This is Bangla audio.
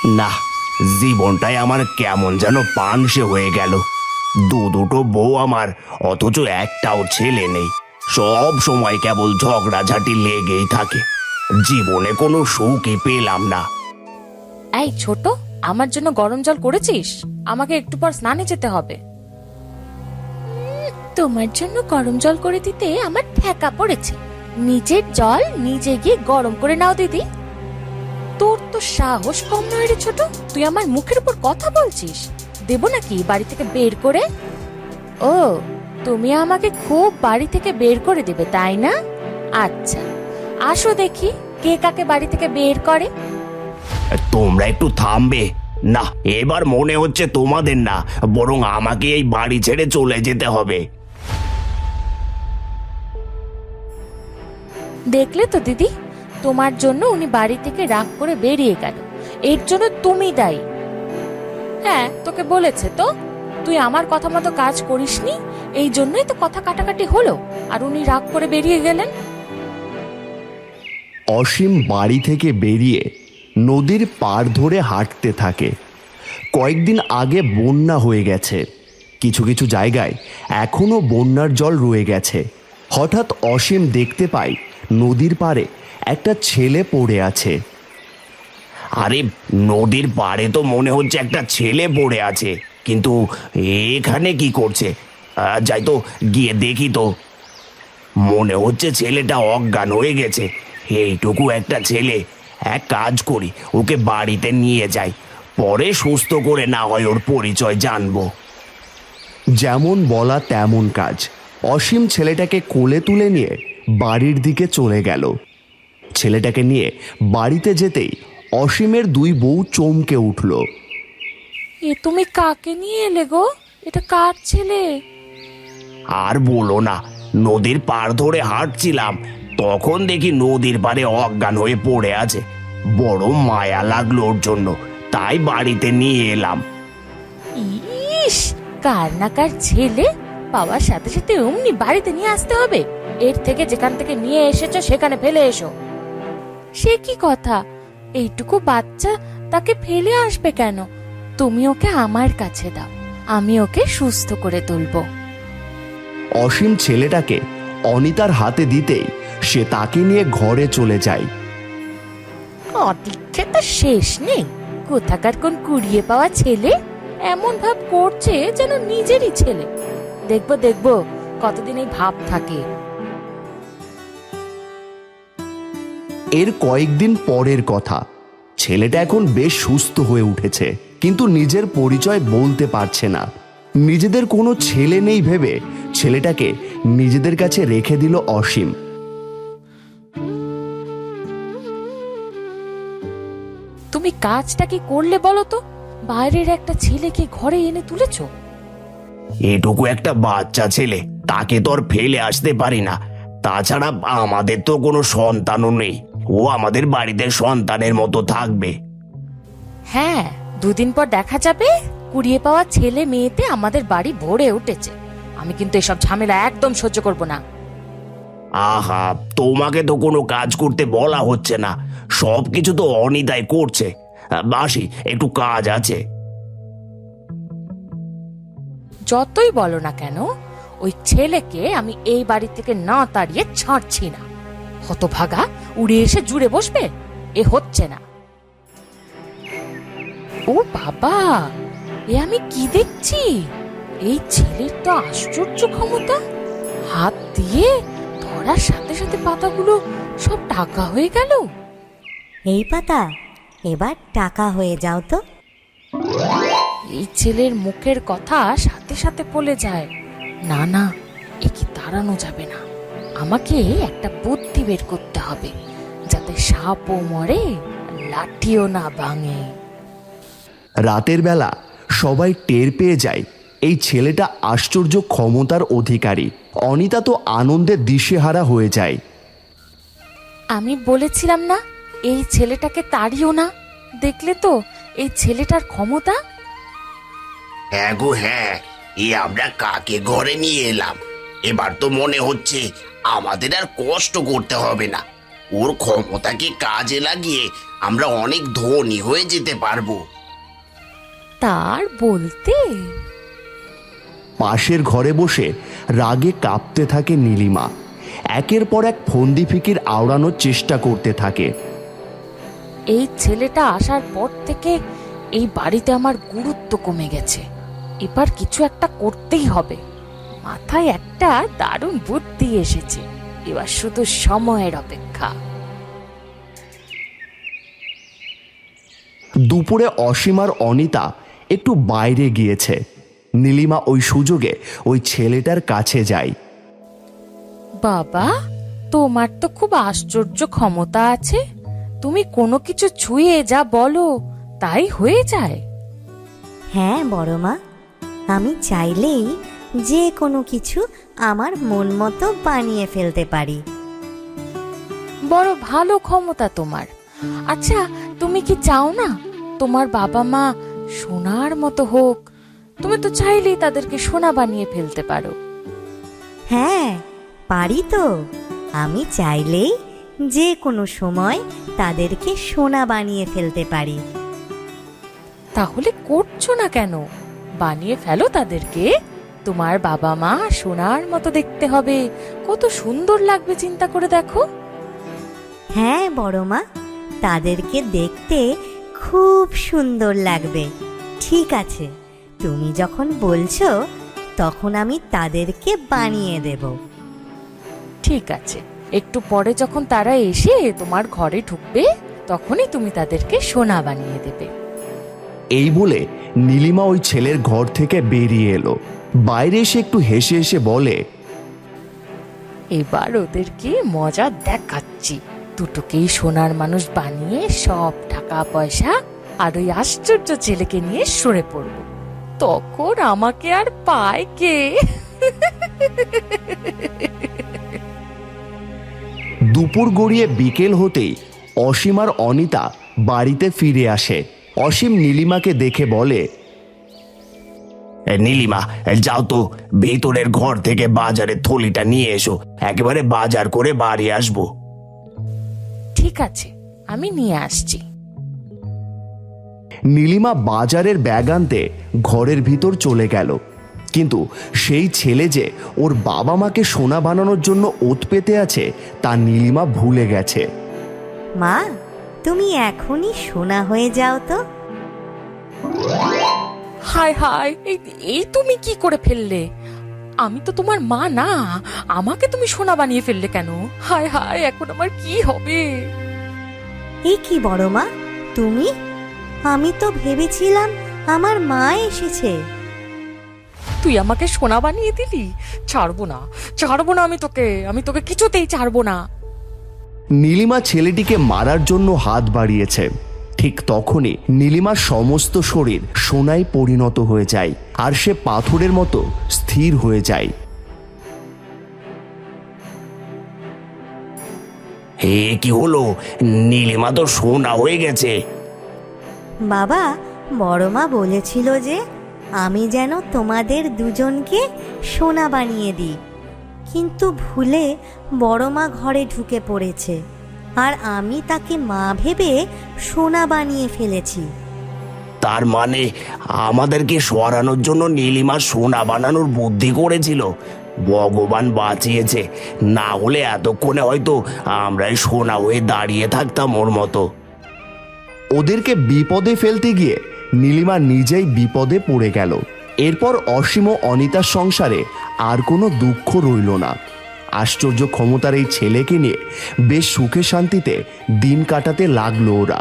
না, জীবনটাই আমার কেমন যেন পানসে হয়ে গেল। দুটো বউ আমার, অথচ একটাও ছেলে নেই। সব সময় কেবল ঝগড়াঝাটি লেগেই থাকে। জীবনে কোনো সুখই পেলাম না। এই ছোট, আমার জন্য গরম জল করেছিস? আমাকে একটু পর স্নানে যেতে হবে। তোমার জন্য গরম জল করে দিতে আমার ঠেকা পড়েছে। নিজের জল নিজে গিয়ে গরম করে নাও দিদি। তোর তো সাহস কম নয় রে ছোট, তুই আমার মুখের উপর কথা বলছিস। দেব নাকি বাড়ি থেকে বের করে? ও, তুমি আমাকে খুব বাড়ি থেকে বের করে দেবে তাই না? আচ্ছা, আসো দেখি কে কাকে বাড়ি থেকে বের করে। তোমরা একটু থামবে? না, এবার মনে হচ্ছে তোমাদের না, বরং আমাকে এই বাড়ি ছেড়ে চলে যেতে হবে। দেখলে তো দিদি, তোমার জন্য উনি বাড়ি থেকে রাগ করে বেরিয়ে গেল। এর জন্য তুমি দায়ী। হ্যাঁ, তোকে বলেছে তো, তুই আমার কথা মতো কাজ করিসনি, এই জন্যই তো কথা কাটাকাটি হলো, আর উনি রাগ করে বেরিয়ে গেলেন। অসীম বাড়ি থেকে বেরিয়ে নদীর পাড় ধরে হাঁটতে থাকে। কয়েকদিন আগে বন্যা হয়ে গেছে, কিছু কিছু জায়গায় এখনো বন্যার জল রয়ে গেছে। হঠাৎ অসীম দেখতে পায় নদীর পাড়ে একটা ছেলে পড়ে আছে। আরে, নদীর পাড়ে তো মনে হচ্ছে একটা ছেলে পড়ে আছে, কিন্তু এখানে কি করছে? যাই তো গিয়ে দেখি তো। মনে হচ্ছে ছেলেটা অজ্ঞান হয়ে গেছে। এইটুকু একটা ছেলে, এক কাজ করি, ওকে বাড়িতে নিয়ে যাই, পরে সুস্থ করে না হয় ওর পরিচয় জানবো। যেমন বলা তেমন কাজ। অসীম ছেলেটাকে কোলে তুলে নিয়ে বাড়ির দিকে চলে গেল। ছেলেটাকে নিয়ে বাড়িতে যেতেই অসীমের দুই বউ চমকে উঠল। এ তুমি কাকে নিয়ে এলে গো? এটা কার ছেলে? আর বলো না, নদীর পাড় ধরে হাঁটছিলাম, তখন দেখি নদীর পাড়ে অজ্ঞান হয়ে পড়ে আছে। বড় মায়া লাগলো ওর জন্য, তাই বাড়িতে নিয়ে এলাম। ইস, কার না কার ছেলে পাওয়ার সাথে সাথে অমনি বাড়িতে নিয়ে আসতে হবে। এর থেকে যেখান থেকে নিয়ে এসেছো সেখানে ফেলে এসো। সে কি কথা? এইটুকু বাচ্চা তাকে ফেলে আসবে কেন? তুমি ওকে আমার কাছে দাও, আমি ওকে সুস্থ করে তুলবো। অসীম ছেলেটাকে অনিতার হাতে দিতেই সে তাকে নিয়ে ঘরে চলে যায়। অদীক্ষে তো শেষ নেই। কোথাকার কোন কুড়িয়ে পাওয়া ছেলে এমন ভাব করছে যেন নিজেরই ছেলে। দেখবো দেখবো কতদিন এই ভাব থাকে। এর কয়েকদিন পরের কথা। ছেলেটা এখন বেশ সুস্থ হয়ে উঠেছে, কিন্তু নিজের পরিচয় বলতে পারছে না। নিজেদের কোনো ছেলে নেই ভেবে ছেলেটাকে নিজেদের কাছে রেখে দিল অসীম। তুমি কাজটা কি করলে বলো তো? বাইরের একটা ছেলেকে ঘরে এনে তুলেছো। এটুকু একটা বাচ্চা ছেলে, তাকে তো আর ফেলে আসতে পারি না। তাছাড়া আমাদের তো কোনো সন্তানও নেই, ও আমাদের বাড়িতে সন্তানের মতো থাকবে। হ্যাঁ, দুদিন পর দেখা যাবে কুড়িয়ে পাওয়া ছেলে মেয়েতে আমাদের বাড়ি ভরে উঠেছে। আমি কিন্তু এসব ঝামেলা একদম সহ্য করব না। আহা, তোমাকে তো কোনো কাজ করতে বলা হচ্ছে না, সব কিছু তো অনিতাই করছে। বাসি, একটু কাজ আছে। যতই বলো না কেন, ওই ছেলেকে আমি এই বাড়ি থেকে না তাড়িয়ে ছাড়ছি না। হতভাগা উড়ে এসে জুড়ে বসবে, এ হচ্ছে না। ও বাবা, এ আমি কি দেখছি? এই ছেলের তো আশ্চর্য ক্ষমতা। হাত দিয়ে ধরার সাথে সাথে পাতাগুলো সব টাকা হয়ে গেল। এই পাতা, এবার টাকা হয়ে যাও তো। এই ছেলের মুখের কথা সাথে সাথে বলে যায়। না না, এ কি তাড়ানো যাবে না। আমাকে একটা বুদ্ধি বের করতে হবে, যাতে সাপও মরে লাঠিও না ভাঙে। রাতের বেলা সবাই টের পেয়ে যায় এই ছেলেটা আশ্চর্য ক্ষমতার অধিকারী। অনিতা তো আনন্দে দিশেহারা হয়ে যায়। আমি বলেছিলাম না, এই ছেলেটাকে তাড়িও না। দেখলে তো এই ছেলেটার ক্ষমতা। হ্যাঁ গো হ্যাঁ, এ আমরা কাকে ঘরে নিয়ে এলাম? এবার তো মনে হচ্ছে আমাদের আর কষ্ট করতে হবে না। ওর ক্ষমতাকে কাজে লাগিয়ে আমরা অনেক ধনী হয়ে যেতে পারবো। তার বলতে? পাশের ঘরে বসে রাগে কাঁপতে থাকে নীলিমা। একের পর এক ফন্দি ফিকির আওড়ানোর চেষ্টা করতে থাকে। এই ছেলেটা আসার পর থেকে এই বাড়িতে আমার গুরুত্ব কমে গেছে। এবার কিছু একটা করতেই হবে। মাথায় একটা দারুণ বুদ্ধি এসেছে, এবার শুধু সময়ের অপেক্ষা। দুপুরে অসীম আর অনিতা একটু বাইরে গিয়েছে। নীলিমা ওই সুযোগে ওই ছেলেটার কাছে যায়। বাবা, তোমার তো খুব আশ্চর্য ক্ষমতা আছে। তুমি কোনো কিছু ছুঁয়ে যা বলো তাই হয়ে যায়। হ্যাঁ বড় মা, আমি চাইলেই যে কোনো কিছু আমার মন মতো বানিয়ে ফেলতে পারি। বড় ভালো ক্ষমতা তোমার। আচ্ছা, তুমি কি চাও না তোমার বাবা মা সোনার মতো হোক? তুমি তো চাইলেই তাদেরকে সোনা বানিয়ে ফেলতে পারো। হ্যাঁ পারি তো। আমি চাইলেই যে কোনো সময় তাদেরকে সোনা বানিয়ে ফেলতে পারি। তাহলে করছো না কেন? বানিয়ে ফেলো তাদেরকে। তোমার বাবা মা সোনার মতো দেখতে হবে, কত সুন্দর লাগবে চিন্তা করে দেখো। হ্যাঁ বড় মা, তাদেরকে দেখতে খুব সুন্দর লাগবে। ঠিক আছে, তুমি যখন বলছো তখন আমি তাদেরকে বানিয়ে দেব। ঠিক আছে, একটু পরে যখন তারা এসে তোমার ঘরে ঢুকবে তখনই তুমি তাদেরকে সোনা বানিয়ে দেবে। এই বলে নীলিমা ওই ছেলের ঘর থেকে বেরিয়ে এলো। বাইরে এসে একটু হেসে হেসে বলে, এবার ওদেরকে মজা দেখাচ্ছি। দুটোকেই সোনার মানুষ বানিয়ে সব টাকা পয়সা আর ওই আশ্চর্য ছেলেকে নিয়ে সরে পড়ব। তখন আমাকে আর পায় কে? দুপুর গড়িয়ে বিকেল হতেই অসীম আর অনিতা বাড়িতে ফিরে আসে। অসীম নীলিমাকে দেখে বলে, নীলিমা, যাও তো ভেতরের ঘর থেকে বাজারের থলিটা নিয়ে এসো। একেবারে বাজার করে বাড়ি আসবো। ঠিক আছে, আমি নিয়ে আসছি। নীলিমা বাজারের ব্যাগ আনতে ঘরের ভিতর চলে গেল। কিন্তু সেই ছেলে যে ওর বাবা মাকে সোনা বানানোর জন্য ওত পেতে আছে তা নীলিমা ভুলে গেছে। মা, তুমি এখনই সোনা হয়ে যাও তো। হায় হায়, এই তুমি কি করে ফেললে? আমি তো তোমার মা না, আমাকে তুমি সোনা বানিয়ে ফেললে কেন? হায় হায়, এখন আমার কি হবে? এই কি বড় মা, তুমি? আমি তো ভেবেছিলাম আমার মা এসেছে। তুই আমাকে সোনা বানিয়ে দিলি? ছাড়বো না, ছাড়বো না আমি তোকে কিছুতেই ছাড়বো না। নীলিমা ছেলেটিকে মারার জন্য হাত বাড়িয়েছে। ঠিক তখনই নীলিমার সমস্ত শরীর সোনায় পরিণত হয়ে যায় আর সে পাথরের মতো স্থির হয়ে যায়। হে, কি হলো? নীলিমা তো সোনা হয়ে গেছে। বাবা, বড় মা বলেছিল যে আমি যেন তোমাদের দুজনকে সোনা বানিয়ে দিই, কিন্তু ভুলে বড় মা ঘরে ঢুকে পড়েছে আর আমি তাকে মা ভেবে সোনা বানিয়ে ফেলেছি। তার মানে আমাদেরকে সরানোর জন্য নীলিমা সোনা বানানোর বুদ্ধি করেছিল। ভগবান বাঁচিয়েছে, না হলে এতক্ষণে হয়তো আমরাই সোনা হয়ে দাঁড়িয়ে থাকতাম ওর মতো। ওদেরকে বিপদে ফেলতে গিয়ে নীলিমা নিজেই বিপদে পড়ে গেল। এরপর অসীম ও অনিতার সংসারে আর কোনো দুঃখ রইল না। আশ্চর্য ক্ষমতার এই ছেলেকে নিয়ে বেশ সুখে শান্তিতে দিন কাটাতে লাগলো ওরা।